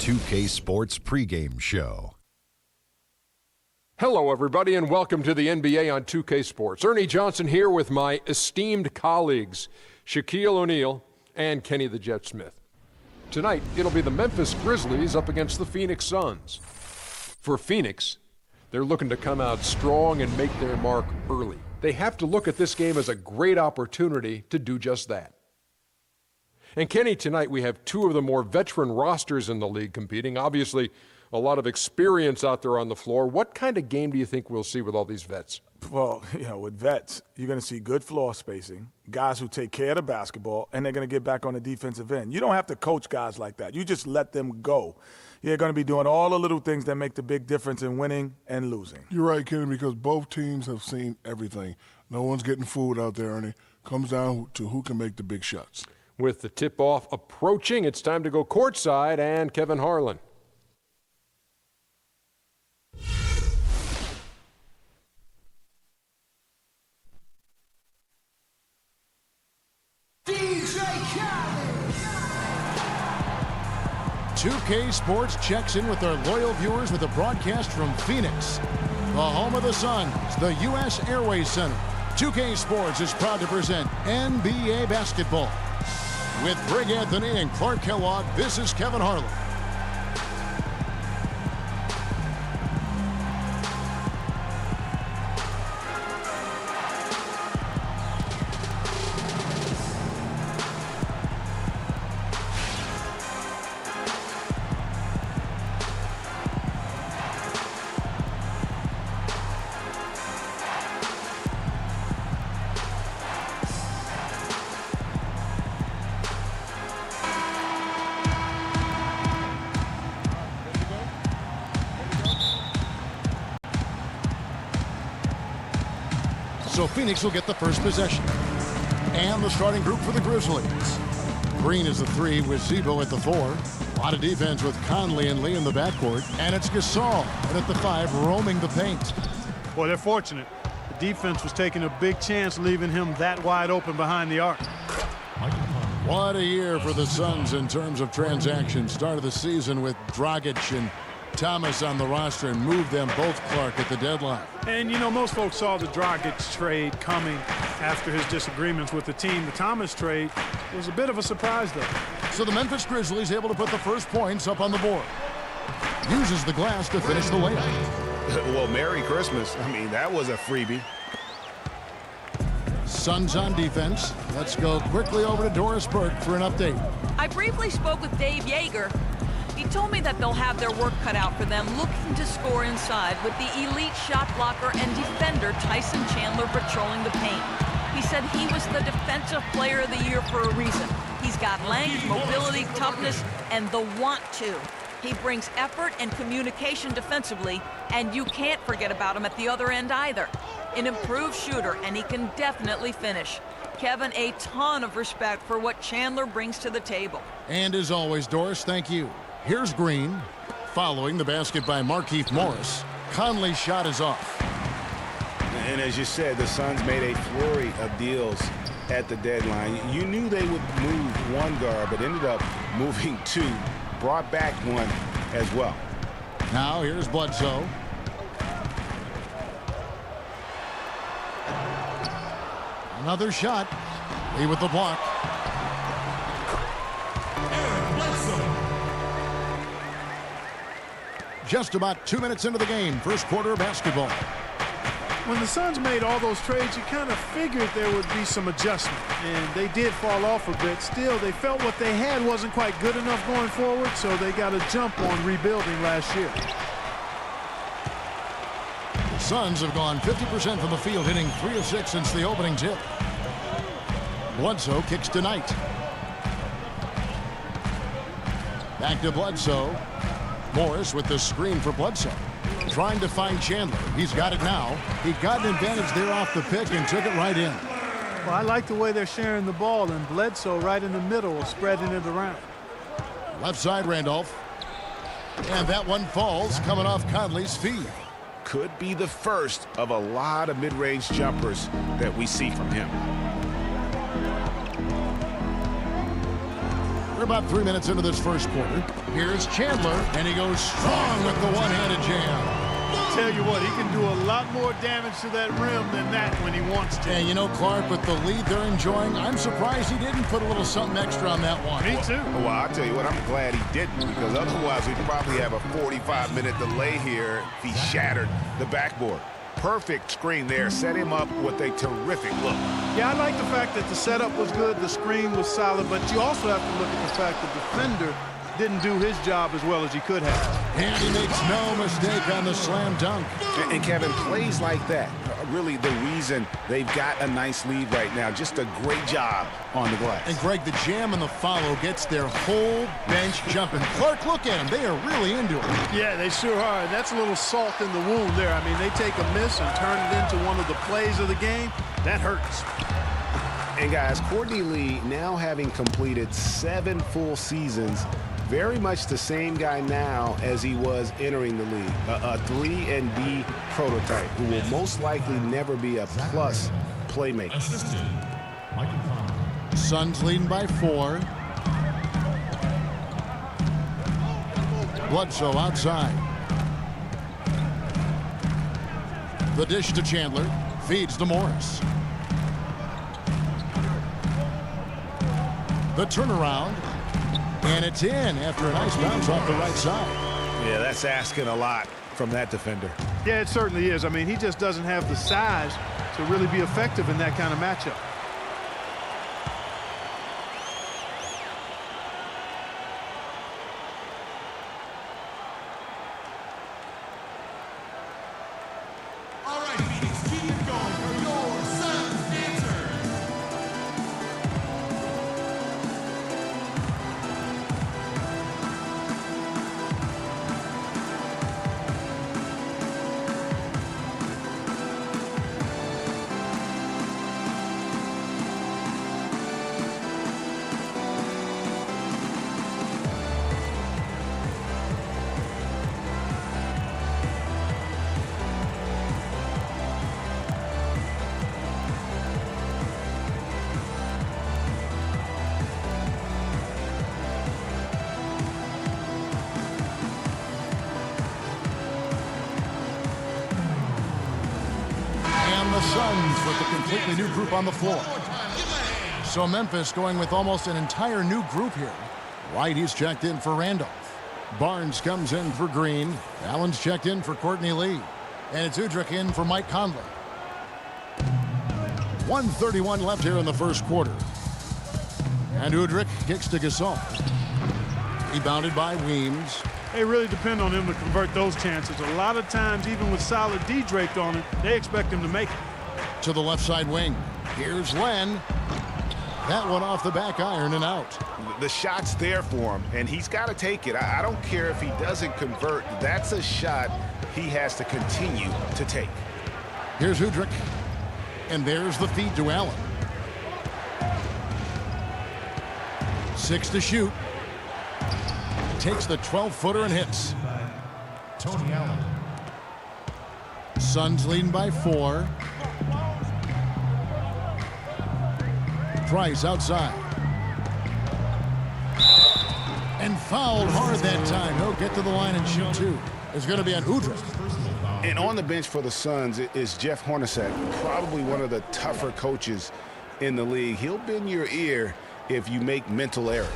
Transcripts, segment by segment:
2K Sports pregame show. Hello, everybody, and welcome to the NBA on 2K Sports. Ernie Johnson here with my esteemed colleagues, Shaquille O'Neal and Kenny the Jet Smith. Tonight, it'll be the Memphis Grizzlies up against the Phoenix Suns. For Phoenix, they're looking to come out strong and make their mark early. They have to look at this game as a great opportunity to do just that. And Kenny, tonight we have two of the more veteran rosters in the league competing. Obviously, a lot of experience out there on the floor. What kind of game do you think we'll see with all these vets? Well, with vets, you're going to see good floor spacing, guys who take care of the basketball, and they're going to get back on the defensive end. You don't have to coach guys like that. You just let them go. You're going to be doing all the little things that make the big difference in winning and losing. You're right, Kenny, because both teams have seen everything. No one's getting fooled out there, Ernie. Comes down to who can make the big shots. With the tip-off approaching, it's time to go courtside, and Kevin Harlan. DJ Khaled. 2K Sports checks in with our loyal viewers with a broadcast from Phoenix, the home of the Suns, the U.S. Airways Center. 2K Sports is proud to present NBA basketball. With Greg Anthony and Clark Kellogg, this is Kevin Harlan. So Phoenix will get the first possession. And the starting group for the Grizzlies. Green is the 3 with Zebo at the 4. A lot of defense with Conley and Lee in the backcourt. And it's Gasol at the 5 roaming the paint. Well, they're fortunate. The defense was taking a big chance leaving him that wide open behind the arc. What a year for the Suns in terms of transactions. Started the season with Dragic and Thomas on the roster and moved them both, Clark, at the deadline. And, most folks saw the Dragic trade coming after his disagreements with the team. The Thomas trade was a bit of a surprise, though. So the Memphis Grizzlies able to put the first points up on the board. Uses the glass to finish the layup. Well, Merry Christmas. That was a freebie. Suns on defense. Let's go quickly over to Doris Burke for an update. I briefly spoke with Dave Yeager. He told me that they'll have their work cut out for them looking to score inside with the elite shot blocker and defender Tyson Chandler patrolling the paint. He said he was the defensive player of the year for a reason. He's got length, mobility, toughness, and the want to. He brings effort and communication defensively, and you can't forget about him at the other end either. An improved shooter, and he can definitely finish. Kevin, a ton of respect for what Chandler brings to the table. And as always, Doris, thank you. Here's Green, following the basket by Markieff Morris. Conley's shot is off. And as you said, the Suns made a flurry of deals at the deadline. You knew they would move one guard, but ended up moving 2. Brought back 1 as well. Now here's Bledsoe. Another shot. Lee with the block. Just about 2 minutes into the game, first quarter of basketball. When the Suns made all those trades, you kind of figured there would be some adjustment, and they did fall off a bit. Still, they felt what they had wasn't quite good enough going forward, so they got a jump on rebuilding last year. The Suns have gone 50% from the field, hitting 3 of 6 since the opening tip. Bledsoe kicks tonight. Back to Bledsoe. Morris with the screen for Bledsoe. Trying to find Chandler. He's got it now. He got an advantage there off the pick and took it right in. Well, I like the way they're sharing the ball, and Bledsoe right in the middle, spreading it around. Left side, Randolph. And that one falls, coming off Conley's feet. Could be the first of a lot of mid-range jumpers that we see from him. We're about 3 minutes into this first quarter. Here's Chandler, and he goes strong with the one-handed jam. Tell you what, he can do a lot more damage to that rim than that when he wants to. And you know, Clark, with the lead they're enjoying, I'm surprised he didn't put a little something extra on that one. Me too. Well, I'll tell you what, I'm glad he didn't, because otherwise we'd probably have a 45-minute delay here if he shattered the backboard. Perfect screen there. Set him up with a terrific look. Yeah, I like the fact that the setup was good, the screen was solid, but you also have to look at the fact that the defender didn't do his job as well as he could have. And he makes no mistake on the slam dunk. And Kevin, plays like that are really the reason they've got a nice lead right now. Just a great job on the glass. And Greg, the jam and the follow gets their whole bench jumping. Clark, look at them. They are really into it. Yeah, they sure are. And that's a little salt in the wound there. I mean, they take a miss and turn it into one of the plays of the game. That hurts. And guys, Courtney Lee, now having completed 7 full seasons, very much the same guy now as he was entering the league. A 3-and-D prototype who will most likely never be a plus playmaker. Suns leading by 4. Bledsoe outside. The dish to Chandler. Feeds to Morris. The turnaround. And it's in after a nice bounce off the right side. Yeah, that's asking a lot from that defender. Yeah, it certainly is. I mean, he just doesn't have the size to really be effective in that kind of matchup. All right, Phoenix, keep it going for your Suns answers. The Suns with a completely new group on the floor. So Memphis going with almost an entire new group here. White, he's checked in for Randolph. Barnes comes in for Green. Allen's checked in for Courtney Lee. And it's Udrich in for Mike Conley. 1:31 left here in the first quarter. And Udrich kicks to Gasol. Rebounded by Weems. They really depend on him to convert those chances. A lot of times, even with solid D draped on it, they expect him to make it. To the left side wing. Here's Len. That one off the back iron and out. The shot's there for him, and he's got to take it. I don't care if he doesn't convert. That's a shot he has to continue to take. Here's Udrich. And there's the feed to Allen. 6 to shoot. Takes the 12-footer and hits. Tony Allen. Suns leading by 4. Price outside. And fouled hard that time. He'll get to the line and shoot 2. It's going to be on Udrich. And on the bench for the Suns is Jeff Hornacek, probably one of the tougher coaches in the league. He'll bend your ear if you make mental errors.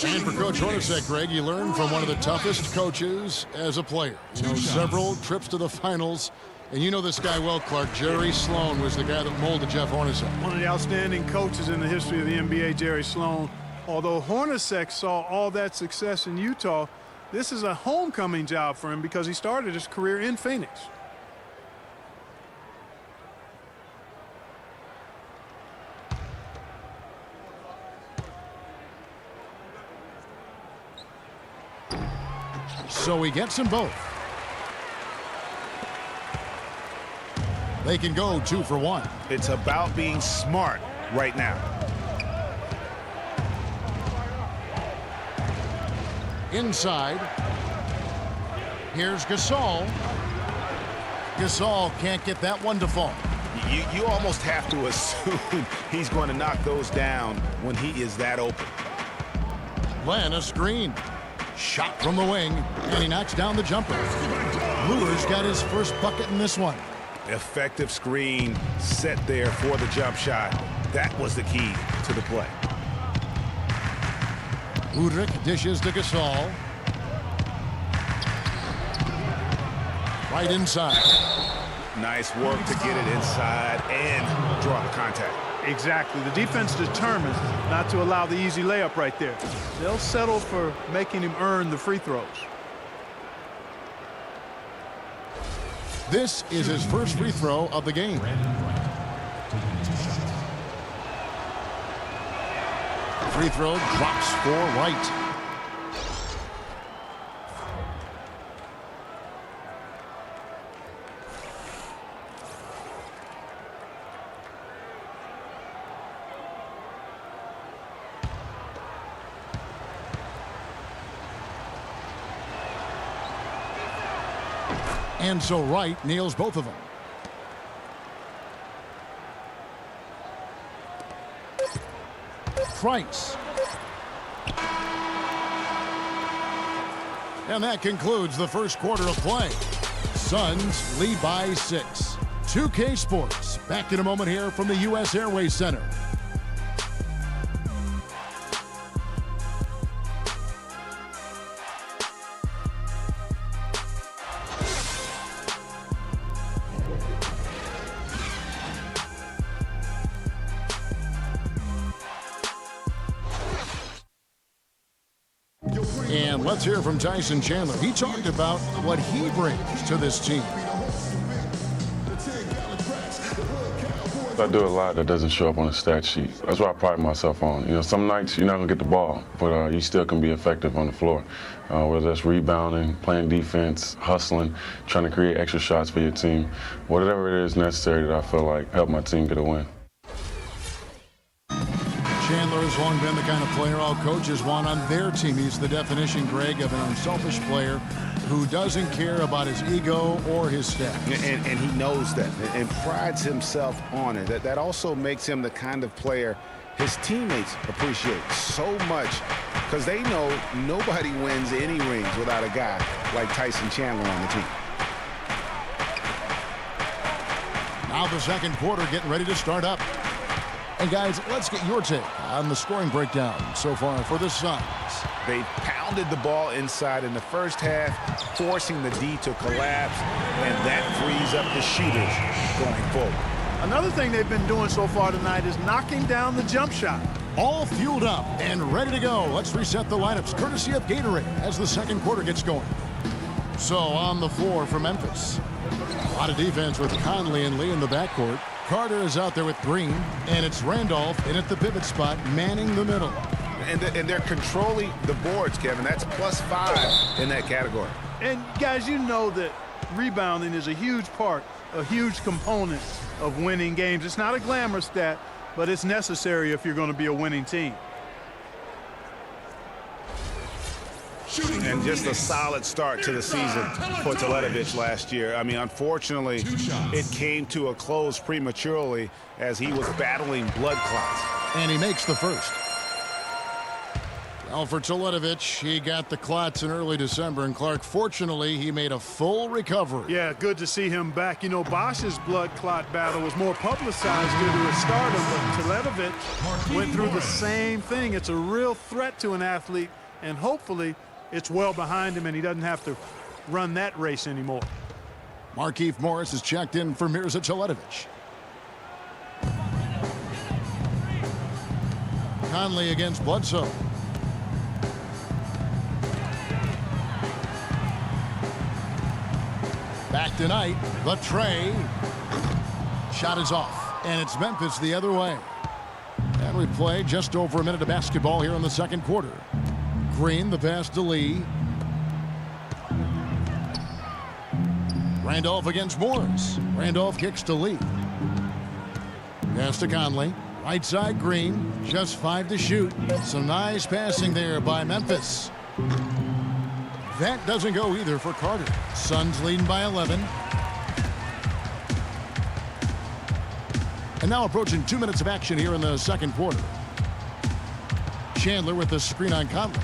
And for Coach Hornacek, Greg, you learn from one of the toughest coaches as a player. You know, several trips to the finals. And you know this guy well, Clark. Jerry Sloan was the guy that molded Jeff Hornacek. One of the outstanding coaches in the history of the NBA, Jerry Sloan. Although Hornacek saw all that success in Utah, this is a homecoming job for him because he started his career in Phoenix. So he gets them both. They can go 2 for 1. It's about being smart right now. Inside. Here's Gasol. Gasol can't get that one to fall. You almost have to assume he's going to knock those down when he is that open. Then a screen. Shot from the wing, and he knocks down the jumper. Luer's got his first bucket in this one. Effective screen set there for the jump shot. That was the key to the play. Udrich dishes to Gasol. Right inside. Nice work to get it inside and draw the contact. Exactly. The defense determined not to allow the easy layup right there. They'll settle for making him earn the free throws. This is his first free throw of the game. Free throw drops for Wright. And so Wright nails both of them. Price. And that concludes the first quarter of play. Suns lead by 6. 2K Sports back in a moment here from the U.S. Airways Center. And let's hear from Tyson Chandler. He talked about what he brings to this team. I do a lot that doesn't show up on the stat sheet. That's what I pride myself on. You know, some nights you're not going to get the ball, but you still can be effective on the floor. Whether that's rebounding, playing defense, hustling, trying to create extra shots for your team. Whatever it is necessary that I feel like help my team get a win. Chandler has long been the kind of player all coaches want on their team. He's the definition, Greg, of an unselfish player who doesn't care about his ego or his stats. And he knows that and prides himself on it. That also makes him the kind of player his teammates appreciate so much because they know nobody wins any rings without a guy like Tyson Chandler on the team. Now the second quarter getting ready to start up. And guys, let's get your take on the scoring breakdown so far for the Suns. They pounded the ball inside in the first half, forcing the D to collapse, and that frees up the shooters going forward. Another thing they've been doing so far tonight is knocking down the jump shot. All fueled up and ready to go. Let's reset the lineups courtesy of Gatorade as the second quarter gets going. So on the floor for Memphis. A lot of defense with Conley and Lee in the backcourt. Carter is out there with Green, and it's Randolph in at the pivot spot, manning the middle. And they're controlling the boards, Kevin. That's +5 in that category. And guys, you know that rebounding is a huge part, a huge component of winning games. It's not a glamour stat, but it's necessary if you're going to be a winning team. And just a solid start to the season for Teletovic last year. I mean, unfortunately, it came to a close prematurely as he was battling blood clots. And he makes the first. Well, for Teletovic, he got the clots in early December, and Clark, fortunately, he made a full recovery. Yeah, good to see him back. You know, Bosch's blood clot battle was more publicized due to his stardom, but Teletovic went through the same thing. It's a real threat to an athlete, and hopefully it's well behind him and he doesn't have to run that race anymore. Markieff Morris is checked in for Mirza Teletovic. Conley against Bledsoe. Back tonight, the tray. Shot is off, and it's Memphis the other way. And we play just over a minute of basketball here in the second quarter. Green, the pass to Lee. Randolph against Morris. Randolph kicks to Lee. Pass to Conley. Right side, Green. Just 5 to shoot. Some nice passing there by Memphis. That doesn't go either for Carter. Suns leading by 11. And now approaching 2 minutes of action here in the second quarter. Chandler with the screen on Conley.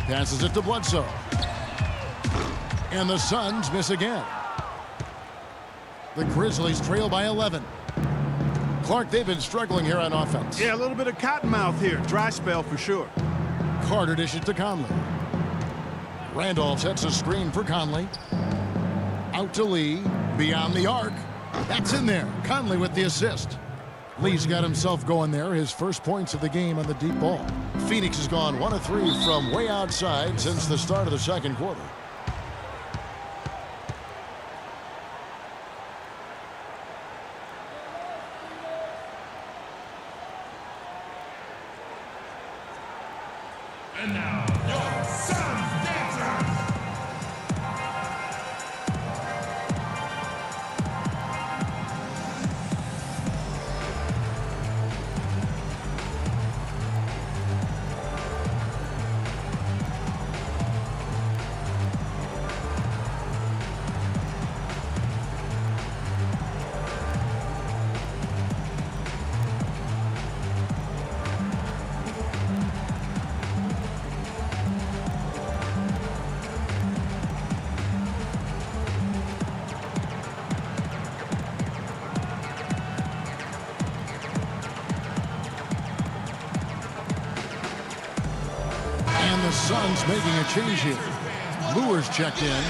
Passes it to Bledsoe. And the Suns miss again. The Grizzlies trail by 11. Clark, they've been struggling here on offense. Yeah, a little bit of cottonmouth here. Dry spell for sure. Carter dishes to Conley. Randolph sets a screen for Conley. Out to Lee. Beyond the arc. That's in there. Conley with the assist. Lee's got himself going there. His first points of the game on the deep ball. Phoenix has gone 1 of 3 from way outside since the start of the second quarter. And now, your Suns dancer. And the Suns making a change here. Lure's checked in.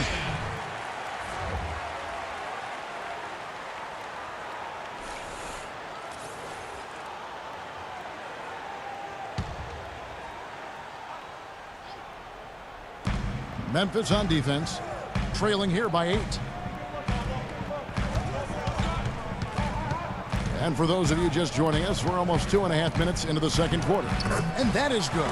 Memphis on defense, trailing here by 8. And for those of you just joining us, we're almost 2.5 minutes into the second quarter. And that is good.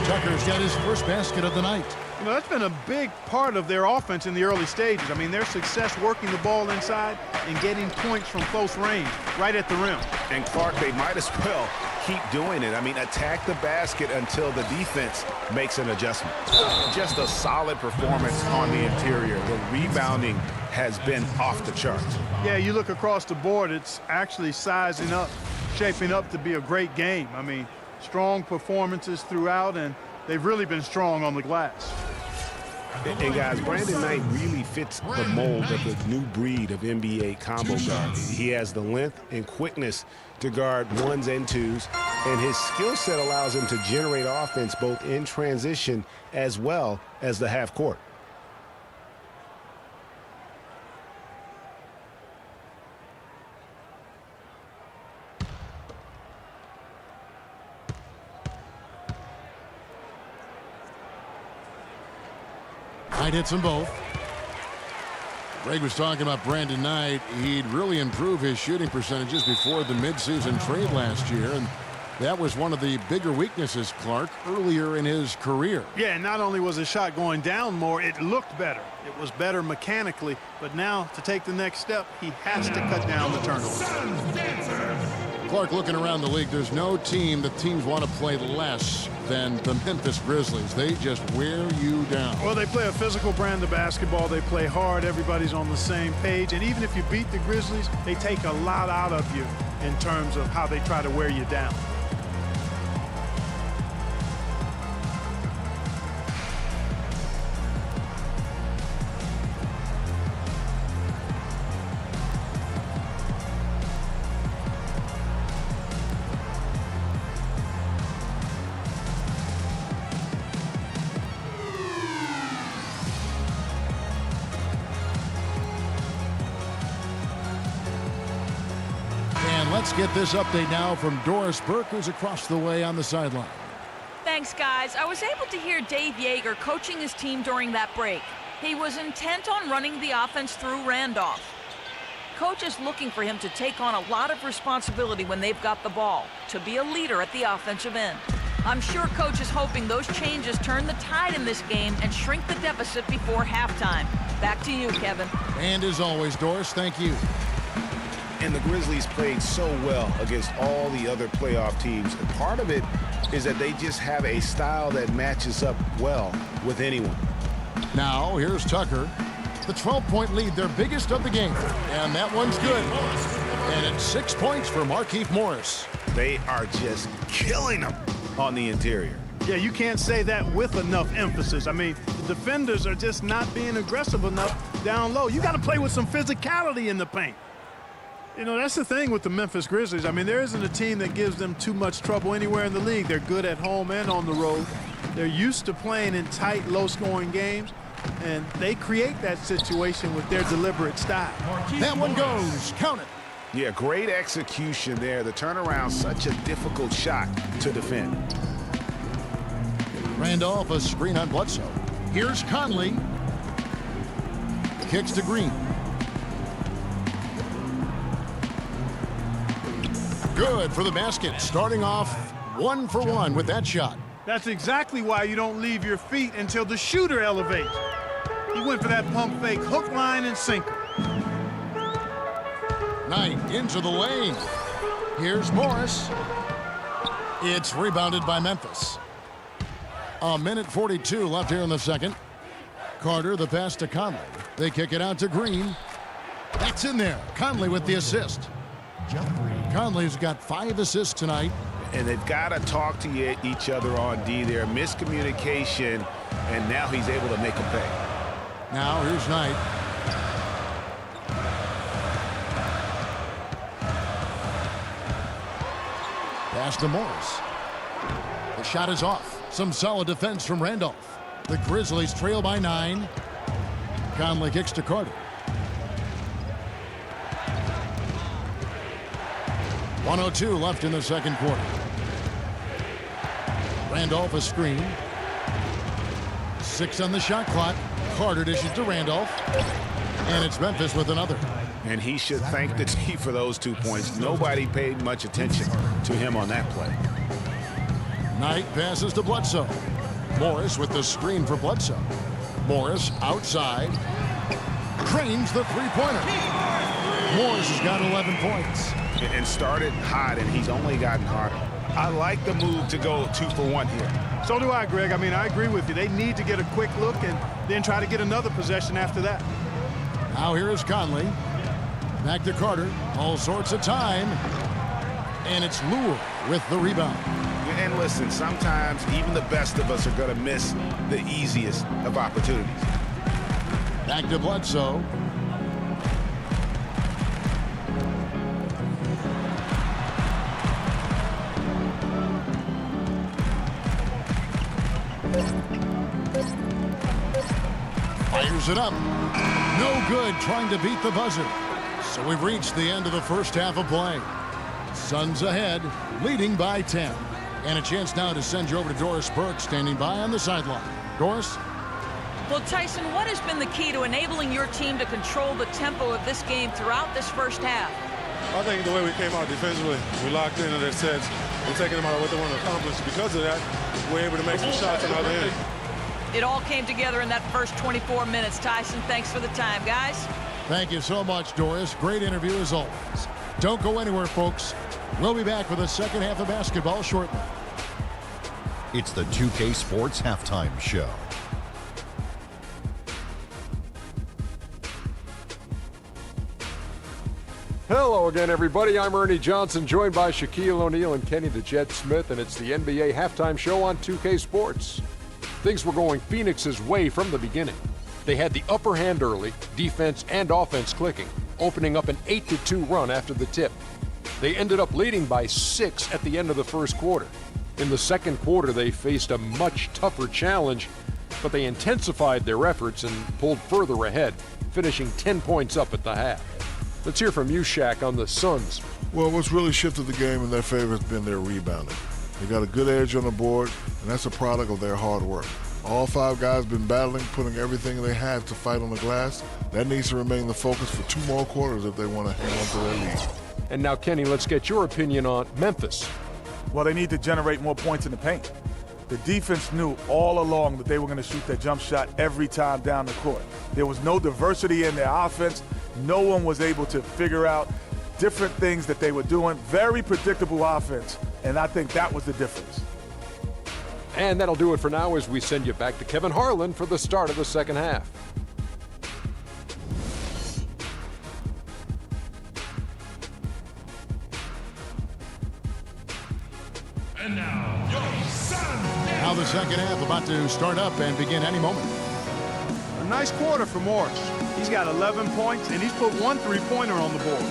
Tucker's got his first basket of the night. You know, that's been a big part of their offense in the early stages. I mean, their success working the ball inside and getting points from close range, right at the rim. And Clark, they might as well keep doing it. I mean, attack the basket until the defense makes an adjustment. Just a solid performance on the interior. The rebounding has been off the charts. Yeah, you look across the board, it's actually sizing up, shaping up to be a great game. I mean, strong performances throughout, and they've really been strong on the glass. And guys, Brandon Knight really fits the mold of the new breed of NBA combo guard. He has the length and quickness to guard ones and twos, and his skill set allows him to generate offense both in transition as well as the half court. Knight hits them both. Greg was talking about Brandon Knight. He'd really improve his shooting percentages before the midseason trade last year, and that was one of the bigger weaknesses, Clark, earlier in his career. Yeah, not only was his shot going down more, it looked better. It was better mechanically, but now to take the next step, he has to cut down the turnovers. Clark, looking around the league, there's no team that teams want to play less than the Memphis Grizzlies. They just wear you down. Well, they play a physical brand of basketball. They play hard. Everybody's on the same page. And even if you beat the Grizzlies, they take a lot out of you in terms of how they try to wear you down. Let's get this update now from Doris Burke, who's across the way on the sideline. Thanks, guys. I was able to hear Dave Yeager coaching his team during that break. He was intent on running the offense through Randolph. Coach is looking for him to take on a lot of responsibility when they've got the ball, to be a leader at the offensive end. I'm sure Coach is hoping those changes turn the tide in this game and shrink the deficit before halftime. Back to you, Kevin. And as always, Doris, thank you. And the Grizzlies played so well against all the other playoff teams. And part of it is that they just have a style that matches up well with anyone. Now, here's Tucker. The 12-point lead, their biggest of the game. And that one's good. And it's 6 points for Markieff Morris. They are just killing them on the interior. Yeah, you can't say that with enough emphasis. I mean, the defenders are just not being aggressive enough down low. You got to play with some physicality in the paint. You know, that's the thing with the Memphis Grizzlies. I mean, there isn't a team that gives them too much trouble anywhere in the league. They're good at home and on the road. They're used to playing in tight, low-scoring games, and they create that situation with their deliberate style. That one goes. Count it. Yeah, great execution there. The turnaround, such a difficult shot to defend. Randolph, a screen on Bledsoe. Here's Conley. Kicks to Green. Good for the basket. Starting off 1 for 1 with that shot. That's exactly why you don't leave your feet until the shooter elevates. He went for that pump fake, hook, line, and sinker. Knight into the lane. Here's Morris. It's rebounded by Memphis. A minute 42 left here in the second. Carter, the pass to Conley. They kick it out to Green. That's in there. Conley with the assist. Conley's got 5 assists tonight. And they've got to talk to each other on D there. Miscommunication, and now he's able to make a pay. Now here's Knight. Pass to Morris. The shot is off. Some solid defense from Randolph. The Grizzlies trail by 9. Conley kicks to Carter. 1:02 left in the second quarter. Randolph a screen. 6 on the shot clock. Carter dishes to Randolph. And it's Memphis with another. And he should thank the team for those 2 points. Nobody paid much attention to him on that play. Knight passes to Bledsoe. Morris with the screen for Bledsoe. Morris outside. Cranes the three-pointer. Morris has got 11 points. And started hot, and he's only gotten harder. I like the move to go 2 for 1 here. So do I, Greg. I mean, I agree with you. They need to get a quick look and then try to get another possession after that. Now here is Conley. Back to Carter. All sorts of time. And it's Lure with the rebound. And listen, sometimes even the best of us are going to miss the easiest of opportunities. Back to Bledsoe. Fires it up. No good trying to beat the buzzer. So we've reached the end of the first half of play. Suns ahead, leading by 10. And a chance now to send you over to Doris Burke, standing by on the sideline. Doris? Well, Tyson, what has been the key to enabling your team to control the tempo of this game throughout this first half? I think the way we came out defensively, we locked into their sets. We're taking them out of what they want to accomplish. Because of that, we're able to make some shots on the other end. It all came together in that first 24 minutes. Tyson, thanks for the time, guys. Thank you so much, Doris. Great interview as always. Don't go anywhere, folks. We'll be back with the second half of basketball shortly. It's the 2K Sports Halftime Show. Hello again, everybody. I'm Ernie Johnson, joined by Shaquille O'Neal and Kenny the Jet Smith, and it's the NBA Halftime Show on 2K Sports. Things were going Phoenix's way from the beginning. They had the upper hand early, defense and offense clicking, opening up an 8-2 run after the tip. They ended up leading by 6 at the end of the first quarter. In the second quarter, they faced a much tougher challenge, but they intensified their efforts and pulled further ahead, finishing 10 points up at the half. Let's hear from you, Shaq, on the Suns. Well, what's really shifted the game in their favor has been their rebounding. They got a good edge on the board, and that's a product of their hard work. All 5 guys been battling, putting everything they have to fight on the glass. That needs to remain the focus for 2 more quarters if they want to hang on to their lead. And now, Kenny, let's get your opinion on Memphis. Well, they need to generate more points in the paint. The defense knew all along that they were going to shoot that jump shot every time down the court. There was no diversity in their offense. No one was able to figure out different things that they were doing. Very predictable offense, and I think that was the difference. And that'll do it for now as we send you back to Kevin Harlan for the start of the second half. Now the second half about to start up and begin any moment. A nice quarter for Morris. He's got 11 points, and he's put one three-pointer on the board.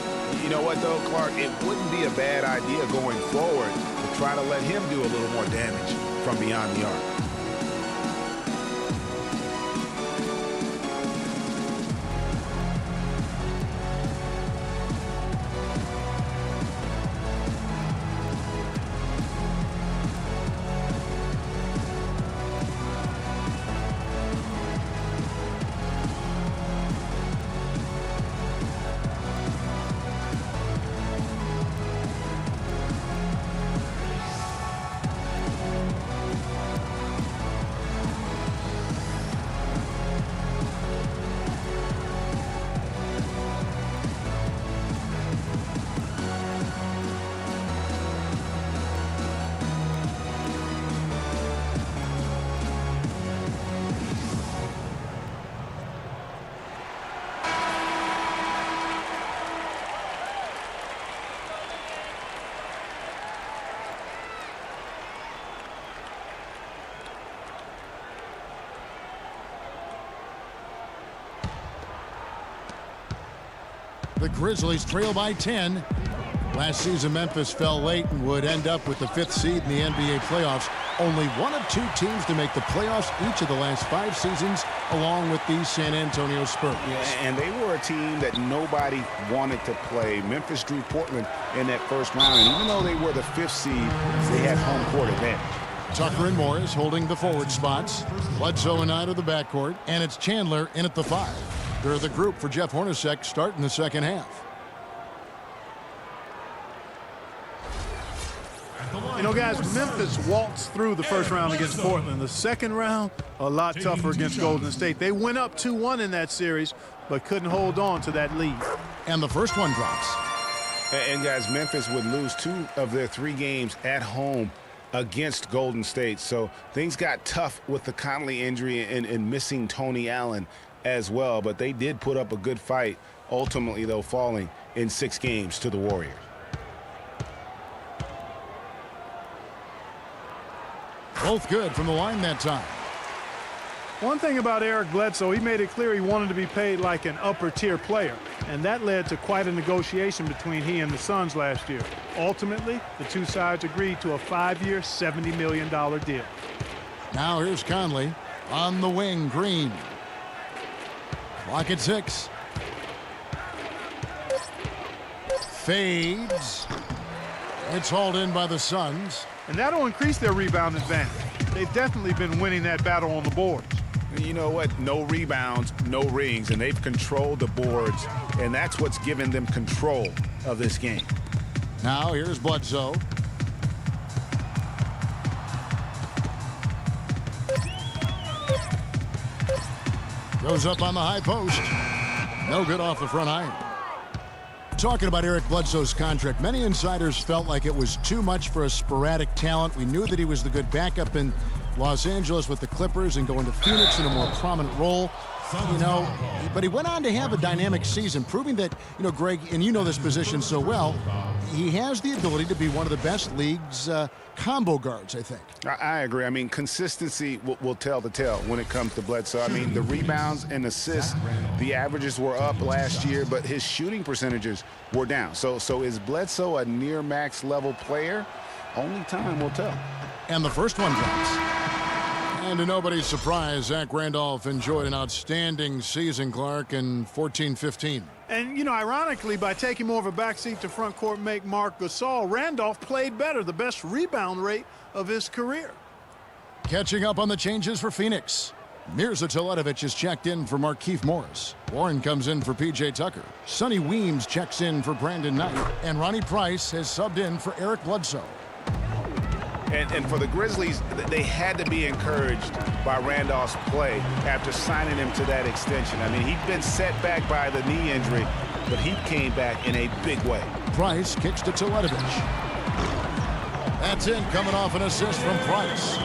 You know what, though, Clark? It wouldn't be a bad idea going forward to try to let him do a little more damage from beyond the arc. The Grizzlies trail by 10. Last season, Memphis fell late and would end up with the 5th seed in the NBA playoffs. Only one of 2 teams to make the playoffs each of the last 5 seasons, along with the San Antonio Spurs. Yeah, and they were a team that nobody wanted to play. Memphis drew Portland in that first round, and even though they were the 5th seed, they had home court advantage. Tucker and Morris holding the forward spots. Bledsoe and Knight of the backcourt, and it's Chandler in at the 5. They're the group for Jeff Hornacek starting the second half. You know, guys, Memphis waltzed through the first round against Portland. The second round, a lot tougher against Golden State. They went up 2-1 in that series, but couldn't hold on to that lead. And the first one drops. And guys, Memphis would lose 2 of their 3 games at home against Golden State. So things got tough with the Conley injury and missing Tony Allen as well. But they did put up a good fight, ultimately, though, falling in 6 games to the Warriors. Both good from the line that time. One thing about Eric Bledsoe, he made it clear he wanted to be paid like an upper-tier player, and that led to quite a negotiation between he and the Suns last year. Ultimately, the 2 sides agreed to a 5-year, $70 million deal. Now here's Conley on the wing. Green. Clock at 6. Fades. It's hauled in by the Suns. And that'll increase their rebound advantage. They've definitely been winning that battle on the boards. You know what? No rebounds, no rings, and they've controlled the boards, and that's what's given them control of this game. Now here's Bledsoe. Goes up on the high post. No good off the front iron. Talking about Eric Bledsoe's contract, many insiders felt like it was too much for a sporadic talent. We knew that he was the good backup in Los Angeles with the Clippers and going to Phoenix in a more prominent role. You know, but he went on to have a dynamic season, proving that, you know, Greg, and you know this position so well, he has the ability to be one of the best league's combo guards, I think. I agree. I mean, consistency will tell the tale when it comes to Bledsoe. I mean, the rebounds and assists, the averages were up last year, but his shooting percentages were down. So is Bledsoe a near max level player? Only time will tell. And the first one drops. And to nobody's surprise, Zach Randolph enjoyed an outstanding season, Clark, in 14-15. And, you know, ironically, by taking more of a backseat to front court make Marc Gasol, Randolph played better, the best rebound rate of his career. Catching up on the changes for Phoenix. Mirza Teletovic is checked in for Markieff Morris. Warren comes in for P.J. Tucker. Sonny Weems checks in for Brandon Knight. And Ronnie Price has subbed in for Eric Bledsoe. And for the Grizzlies, they had to be encouraged by Randolph's play after signing him to that extension. I mean, he'd been set back by the knee injury, but he came back in a big way. Price kicks to Teletovic. That's in, coming off an assist from Price.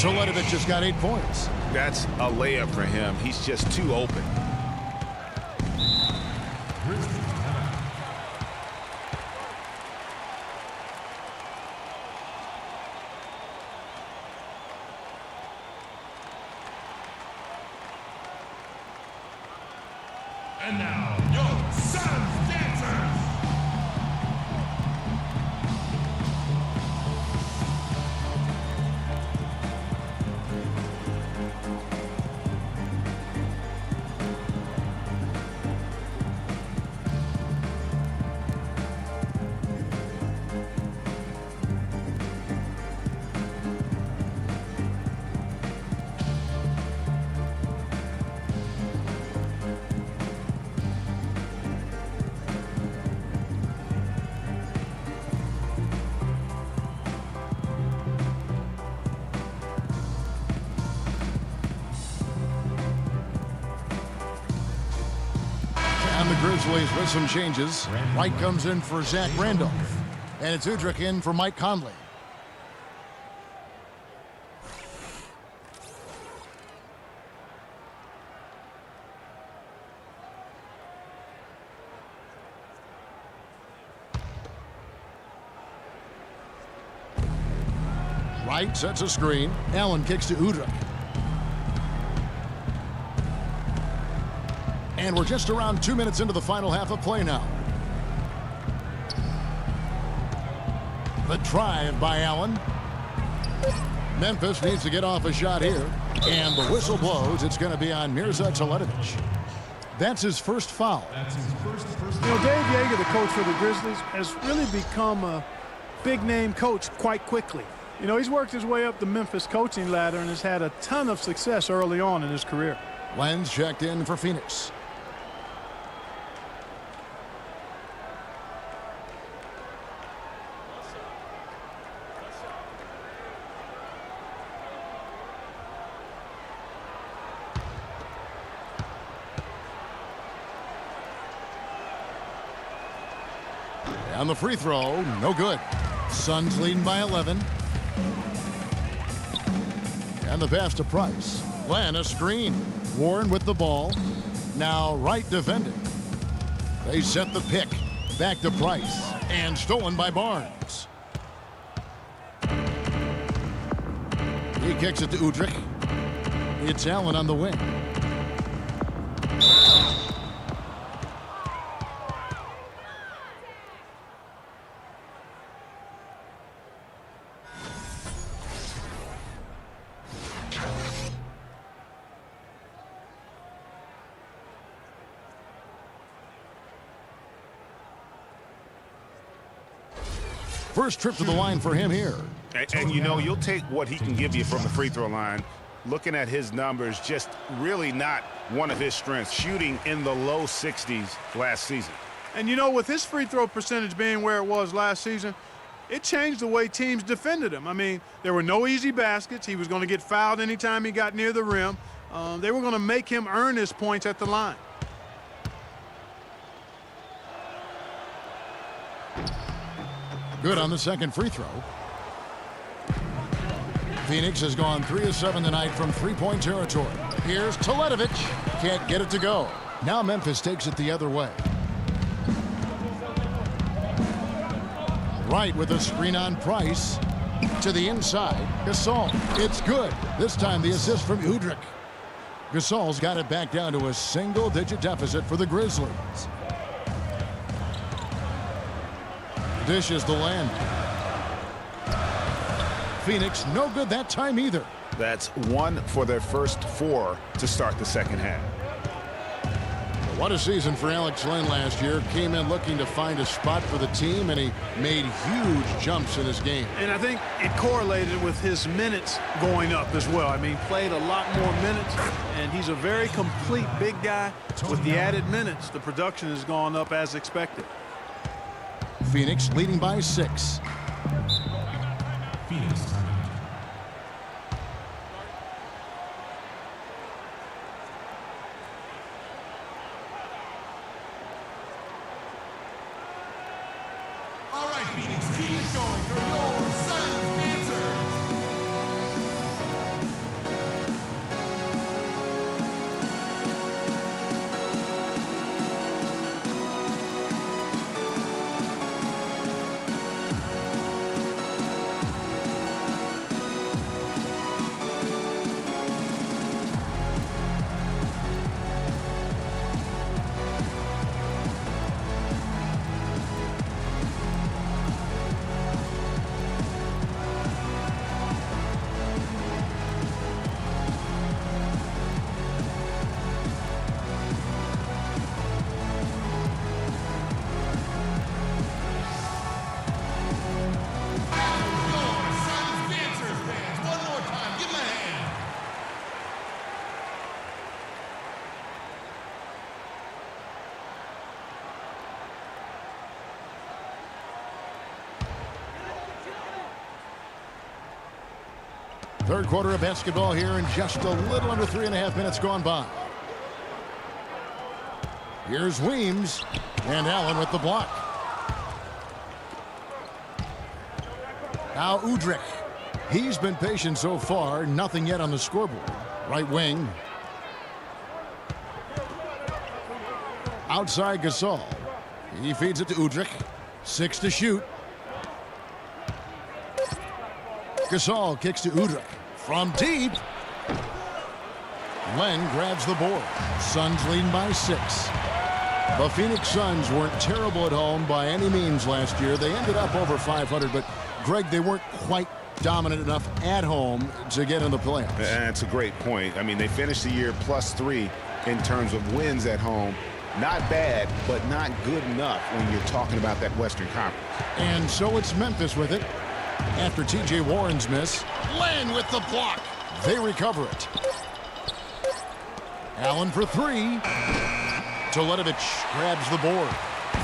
Teletovic has got 8 points. That's a layup for him. He's just too open. And now, your Suns dancers. And the Grizzlies with some changes. White comes in for Zach Randolph. And it's Udrich in for Mike Conley. Wright sets a screen. Allen kicks to Udrich. And we're just around 2 minutes into the final half of play now. The drive by Allen. Memphis needs to get off a shot here. And the whistle blows. It's going to be on Mirza Teletovic. That's his first foul. You know, Dave Yeager, the coach for the Grizzlies, has really become a big-name coach quite quickly. You know, he's worked his way up the Memphis coaching ladder and has had a ton of success early on in his career. Lenz checked in for Phoenix. And the free throw, no good. Suns leading by 11. And the pass to Price. Glenn, a screen. Warren with the ball. Now Wright defending. They set the pick. Back to Price. And stolen by Barnes. He kicks it to Udrich. It's Allen on the wing. First trip to the line for him here. And you know, you'll take what he can give you from the free throw line. Looking at his numbers, just really not one of his strengths. Shooting in the low 60s last season. And you know, with his free throw percentage being where it was last season, it changed the way teams defended him. I mean, there were no easy baskets. He was going to get fouled anytime he got near the rim. They were going to make him earn his points at the line. Good on the second free throw. Phoenix has gone 3 of 7 tonight from three-point territory. Here's Teletovic. Can't get it to go. Now Memphis takes it the other way. Wright with a screen on Price. To the inside. Gasol. It's good. This time the assist from Udrich. Gasol's got it back down to a single-digit deficit for the Grizzlies. Dishes the land. Phoenix no good that time either. That's 1 for their first 4 to start the second half. What a season for Alex Len last year. Came in looking to find a spot for the team, and he made huge jumps in his game. And I think it correlated with his minutes going up as well. I mean, played a lot more minutes, and he's a very complete big guy. With the added minutes, the production has gone up as expected. Phoenix leading by 6. Phoenix. All right, Phoenix, keep it going. You're your Suns dancers. Third quarter of basketball here in just a little under 3.5 minutes gone by. Here's Weems, and Allen with the block. Now Udrich. He's been patient so far, nothing yet on the scoreboard. Right wing. Outside Gasol. He feeds it to Udrich. 6 to shoot. Gasol kicks to Udrich. From deep. Len grabs the board. Suns leading by 6. The Phoenix Suns weren't terrible at home by any means last year. They ended up over 500, but Greg, they weren't quite dominant enough at home to get in the playoffs. That's a great point. I mean, they finished the year +3 in terms of wins at home. Not bad, but not good enough when you're talking about that Western Conference. And so it's Memphis with it. After T.J. Warren's miss, Len with the block. They recover it. Allen for 3. Toledovich grabs the board.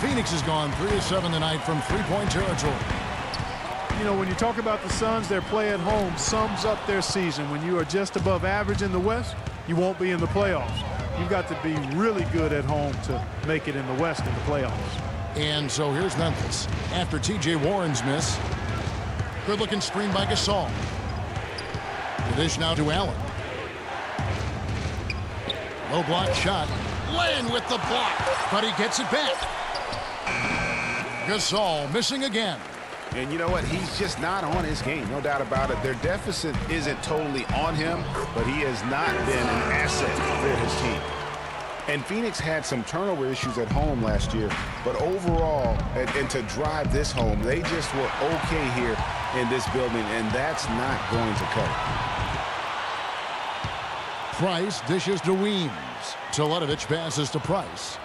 Phoenix has gone 3 of 7 tonight from three-point territory. You know, when you talk about the Suns, their play at home sums up their season. When you are just above average in the West, you won't be in the playoffs. You've got to be really good at home to make it in the West in the playoffs. And so here's Memphis. After T.J. Warren's miss, good-looking screen by Gasol. The dish now to Allen. Low block shot. Len with the block, but he gets it back. Gasol missing again. And you know what? He's just not on his game, no doubt about it. Their deficit isn't totally on him, but he has not been an asset for his team. And Phoenix had some turnover issues at home last year, but overall, and to drive this home, they just were okay here in this building, and that's not going to cut it. Price dishes to Weems. Toledovich passes to Price.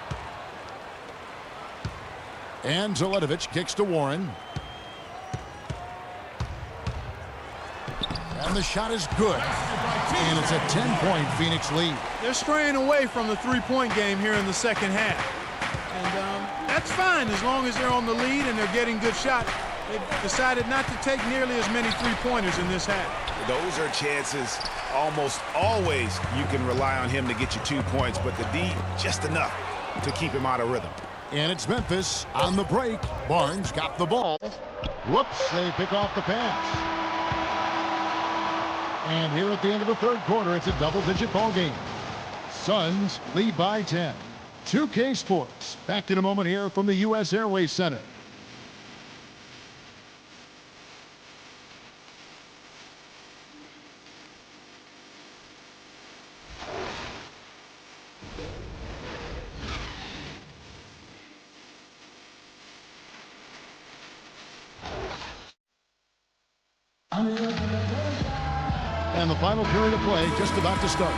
And Toledovich kicks to Warren. And the shot is good. And it's a 10-point Phoenix lead. They're straying away from the three-point game here in the second half. And that's fine as long as they're on the lead and they're getting good shots. They've decided not to take nearly as many three-pointers in this half. Those are chances almost always you can rely on him to get you 2 points, but the D just enough to keep him out of rhythm. And it's Memphis on the break. Barnes got the ball. Whoops, they pick off the pass. And here at the end of the third quarter, it's a double-digit ball game. Suns lead by 10. 2K Sports. Back in a moment here from the U.S. Airways Center. And the final period of play just about to start.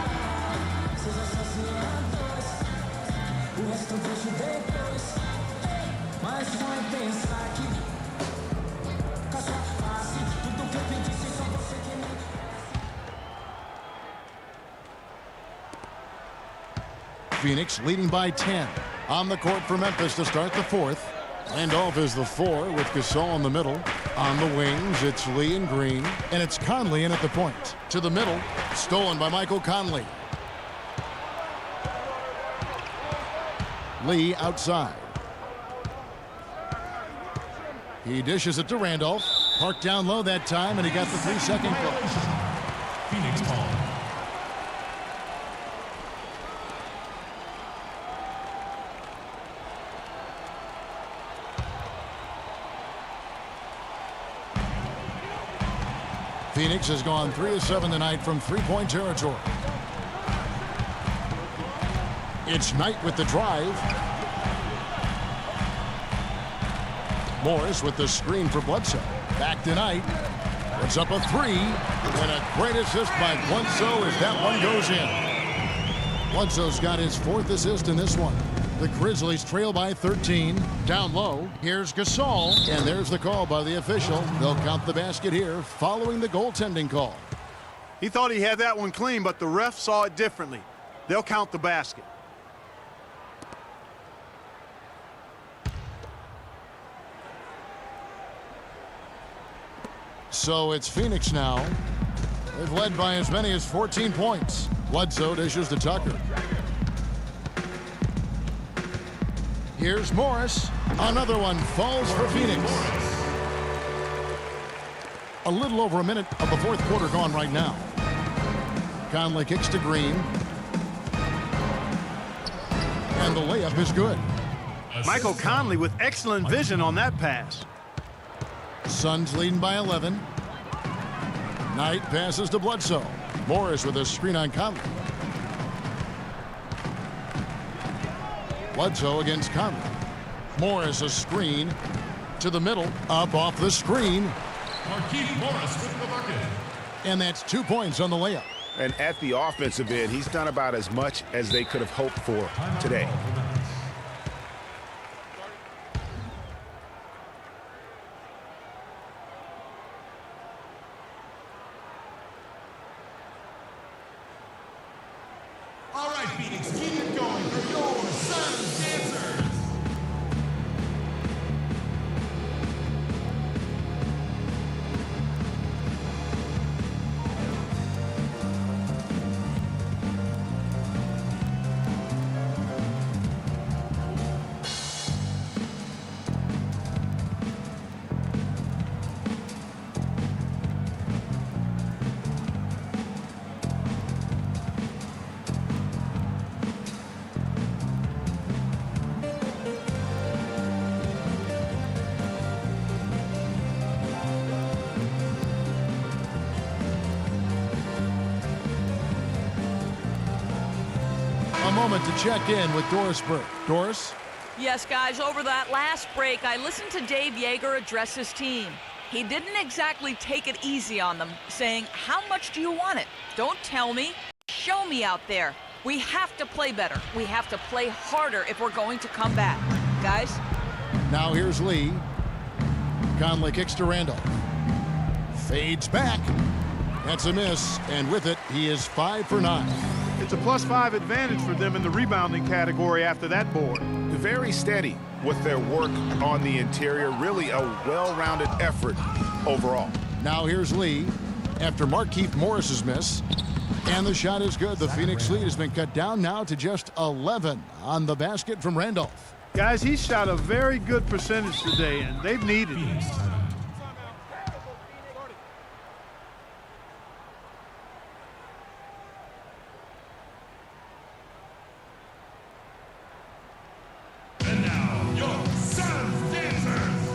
Phoenix leading by 10. On the court for Memphis to start the fourth. Randolph is the 4 with Gasol in the middle. On the wings, it's Lee and Green. And it's Conley in at the point. To the middle, stolen by Michael Conley. Lee outside. He dishes it to Randolph. Parked down low that time, and he got the 3-second close. Phoenix ball. Phoenix has gone 3 of 7 tonight from three-point territory. It's Knight with the drive. Morris with the screen for Bledsoe. Back to Knight. Puts up a 3. And a great assist by Bledsoe as that one goes in. Bledsoe's got his 4th assist in this one. The Grizzlies trail by 13. Down low, here's Gasol. And there's the call by the official. They'll count the basket here following the goaltending call. He thought he had that one clean, but the ref saw it differently. They'll count the basket. So it's Phoenix now. They've led by as many as 14 points. Bledsoe dishes to Tucker. Here's Morris. Another one falls for Phoenix. A little over a minute of the fourth quarter gone right now. Conley kicks to Green. And the layup is good. Michael Conley with excellent vision on that pass. Suns leading by 11. Knight passes to Bledsoe. Morris with a screen on Conley. Bledsoe against Conley. Morris a screen to the middle. Up off the screen. Markieff Morris with the bucket. And that's 2 points on the layup. And at the offensive end, he's done about as much as they could have hoped for today. All right, Phoenix, keep it going for your Suns dancers. A moment to check in with Doris Burke. Doris? Yes, guys, over that last break, I listened to Dave Yeager address his team. He didn't exactly take it easy on them, saying, how much do you want it? Don't tell me. Show me out there. We have to play better. We have to play harder if we're going to come back. Guys? Now here's Lee. Conley kicks to Randolph. Fades back. That's a miss, and with it, he is 5 for 9. It's a +5 advantage for them in the rebounding category after that board. Very steady with their work on the interior. Really a well-rounded effort overall. Now here's Lee after Markieff Morris's miss. And the shot is good. The Phoenix lead has been cut down now to just 11 on the basket from Randolph. Guys, he shot a very good percentage today, and they've needed it. And now, your Suns dancers.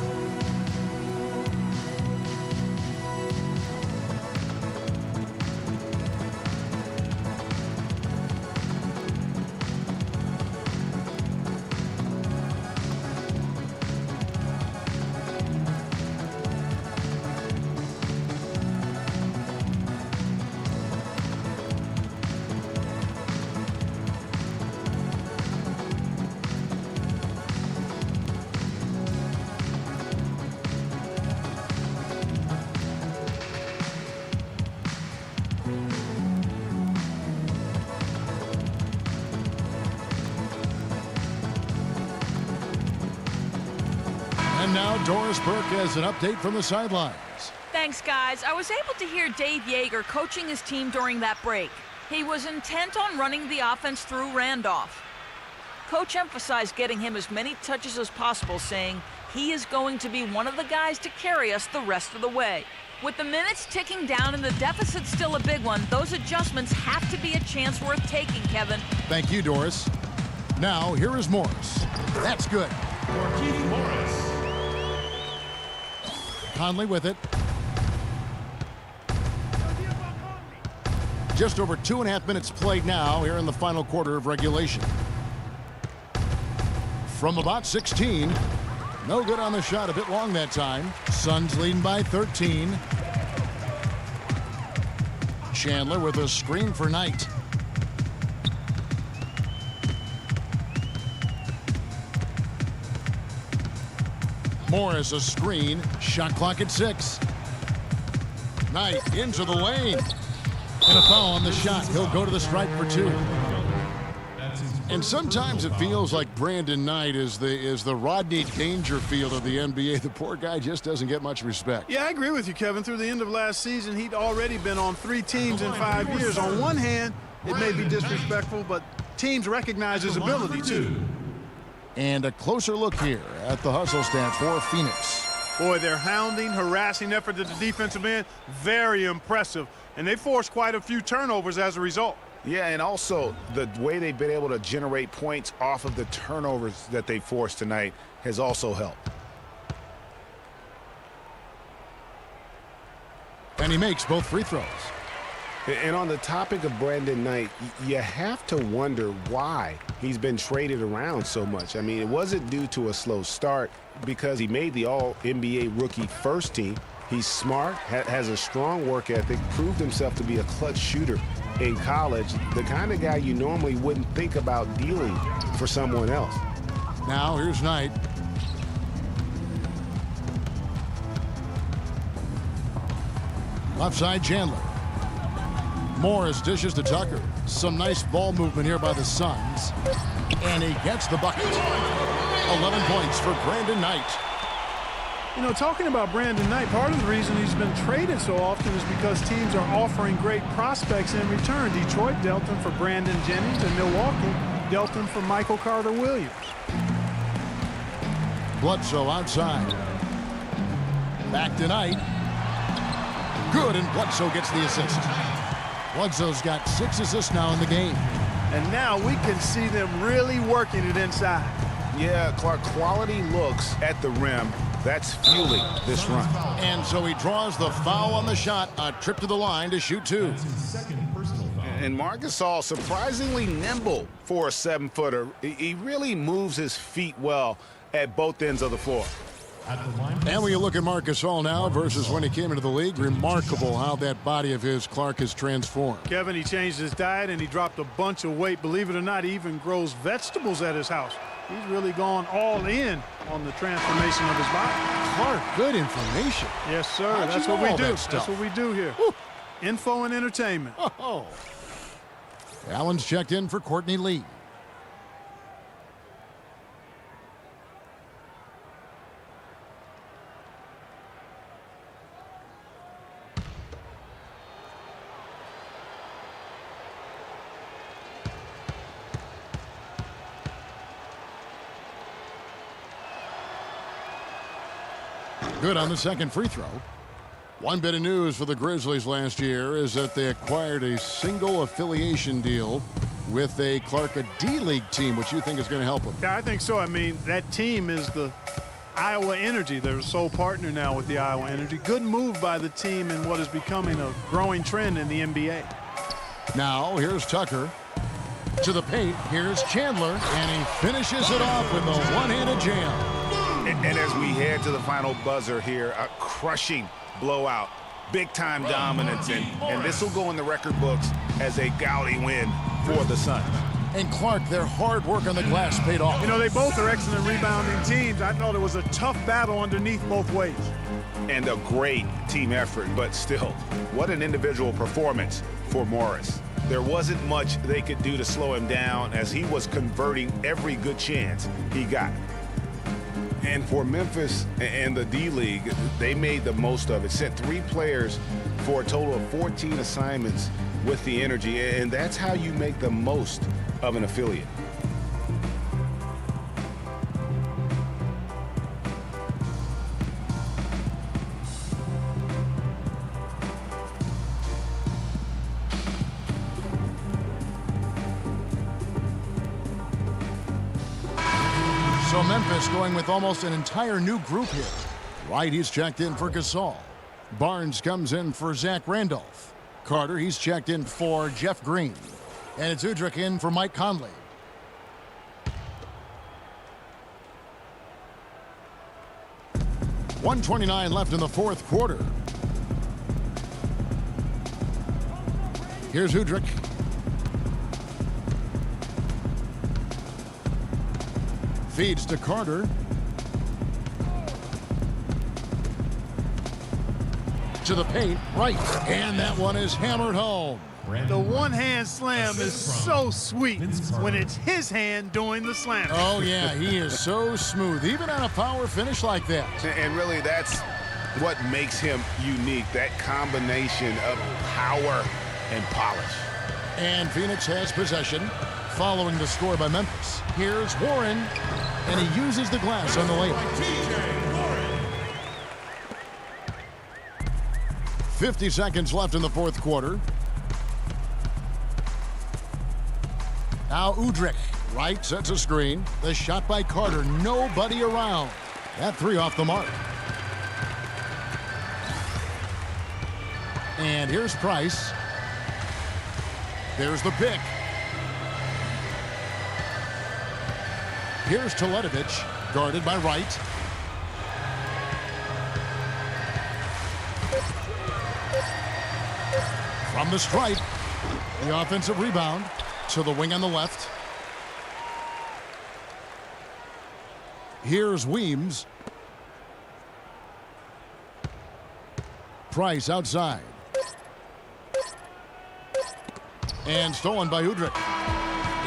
And now Doris Burke has an update from the sidelines. Thanks, guys. I was able to hear Dave Yeager coaching his team during that break. He was intent on running the offense through Randolph. Coach emphasized getting him as many touches as possible, saying he is going to be one of the guys to carry us the rest of the way. With the minutes ticking down and the deficit still a big one, those adjustments have to be a chance worth taking, Kevin. Thank you, Doris. Now, here is Morris. That's good. Markieff Morris. Conley with it. Just over 2.5 minutes played now here in the final quarter of regulation. From about 16. No good on the shot, a bit long that time. Suns leading by 13. Chandler with a screen for Knight. Morris a screen. Shot clock at 6. Knight into the lane. And a foul on the shot. He'll go to the stripe for 2. And sometimes it feels like Brandon Knight is the Rodney Dangerfield of the NBA. The poor guy just doesn't get much respect. Yeah, I agree with you, Kevin. Through the end of last season, he'd already been on 3 teams in 5 years. On one hand, it may be disrespectful, but teams recognize his ability, too. And a closer look here at the hustle stats for Phoenix. Boy, their hounding, harassing effort at the defensive end, very impressive. And they forced quite a few turnovers as a result. Yeah, and also the way they've been able to generate points off of the turnovers that they forced tonight has also helped. And he makes both free throws. And on the topic of Brandon Knight, you have to wonder why he's been traded around so much. I mean, it wasn't due to a slow start because he made the All-NBA rookie first team. He's smart, has a strong work ethic, proved himself to be a clutch shooter in college, the kind of guy you normally wouldn't think about dealing for someone else. Now here's Knight. Left side, Chandler. Morris dishes to Tucker. Some nice ball movement here by the Suns. And he gets the bucket. 11 points for Brandon Knight. You know, talking about Brandon Knight, part of the reason he's been traded so often is because teams are offering great prospects in return. Detroit dealt him for Brandon Jennings, and Milwaukee dealt him for Michael Carter-Williams. Bledsoe outside. Back to Knight. Good, and Bledsoe gets the assist. Bledsoe's got 6 assists now in the game. And now we can see them really working it inside. Yeah, Clark, quality looks at the rim. That's fueling this run. And so he draws the foul on the shot. A trip to the line to shoot 2. And Marc Gasol surprisingly nimble for a 7-footer. He really moves his feet well at both ends of the floor. And when you look at Marc Gasol now versus when he came into the league, remarkable how that body of his, Clark, has transformed. Kevin, he changed his diet and he dropped a bunch of weight. Believe it or not, he even grows vegetables at his house. He's really gone all in on the transformation of his body. Clark, good information. Yes, sir. How'd That's you what we know do. that That's stuff? what we do here. Woo. Info and entertainment. Oh. Allen's checked in for Courtney Lee. Good on the second free throw. One bit of news for the Grizzlies last year is that they acquired a single affiliation deal with a D-League team, which you think is going to help them. Yeah, I think so. I mean, that team is the Iowa Energy. They're a sole partner now with the Iowa Energy. Good move by the team in what is becoming a growing trend in the NBA. Now, here's Tucker. To the paint, here's Chandler, and he finishes it off with a one-handed jam. And as we head to the final buzzer here, a crushing blowout, big-time dominance, and this will go in the record books as a gaudy win for the Suns. And Clark, their hard work on the glass paid off. You know, they both are excellent rebounding teams. I thought it was a tough battle underneath both ways. And a great team effort, but still, what an individual performance for Morris. There wasn't much they could do to slow him down as he was converting every good chance he got. And for Memphis and the D-League, they made the most of it. Sent 3 players for a total of 14 assignments with the Energy, and that's how you make the most of an affiliate. So Memphis going with almost an entire new group here. Wright, he's checked in for Gasol. Barnes comes in for Zach Randolph. Carter, he's checked in for Jeff Green. And it's Udrich in for Mike Conley. .129 left in the fourth quarter. Here's Udrich. Feeds to Carter. To the paint, right. And that one is hammered home. The one-hand slam is so sweet when it's his hand doing the slam. Oh, yeah, he is so smooth, even on a power finish like that. And really, that's what makes him unique, that combination of power and polish. And Phoenix has possession following the score by Memphis. Here's Warren, and he uses the glass on the layup. 50 seconds left in the fourth quarter. Now Udrich, right, sets a screen. The shot by Carter, nobody around. That three off the mark. And here's Price. There's the pick. Here's Teletovic, guarded by Wright. From the stripe, the offensive rebound to the wing on the left. Here's Weems. Price outside. And stolen by Udrich.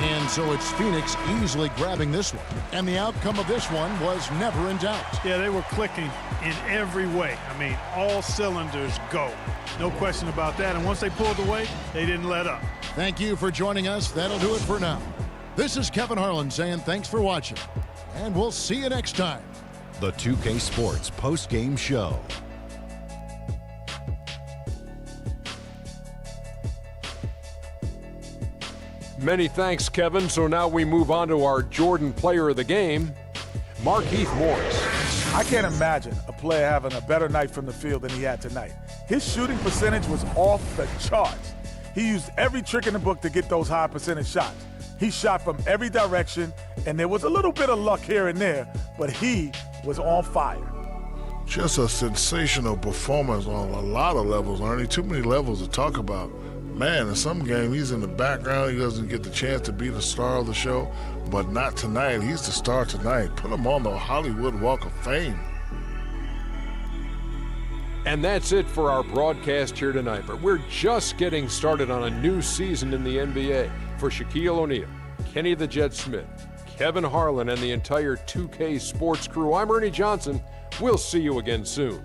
And so it's Phoenix easily grabbing this one. And the outcome of this one was never in doubt. Yeah, they were clicking in every way. I mean, all cylinders go. No question about that. And once they pulled away, they didn't let up. Thank you for joining us. That'll do it for now. This is Kevin Harlan saying thanks for watching. And we'll see you next time. The 2K Sports post-game show. Many thanks, Kevin. So now we move on to our Jordan Player of the Game, Markieff Morris. I can't imagine a player having a better night from the field than he had tonight. His shooting percentage was off the charts. He used every trick in the book to get those high percentage shots. He shot from every direction, and there was a little bit of luck here and there, but he was on fire. Just a sensational performance on a lot of levels, Ernie. Too many levels to talk about. Man, in some game, he's in the background. He doesn't get the chance to be the star of the show, but not tonight. He's the star tonight. Put him on the Hollywood Walk of Fame. And that's it for our broadcast here tonight. But we're just getting started on a new season in the NBA. For Shaquille O'Neal, Kenny the Jet Smith, Kevin Harlan, and the entire 2K Sports crew, I'm Ernie Johnson. We'll see you again soon.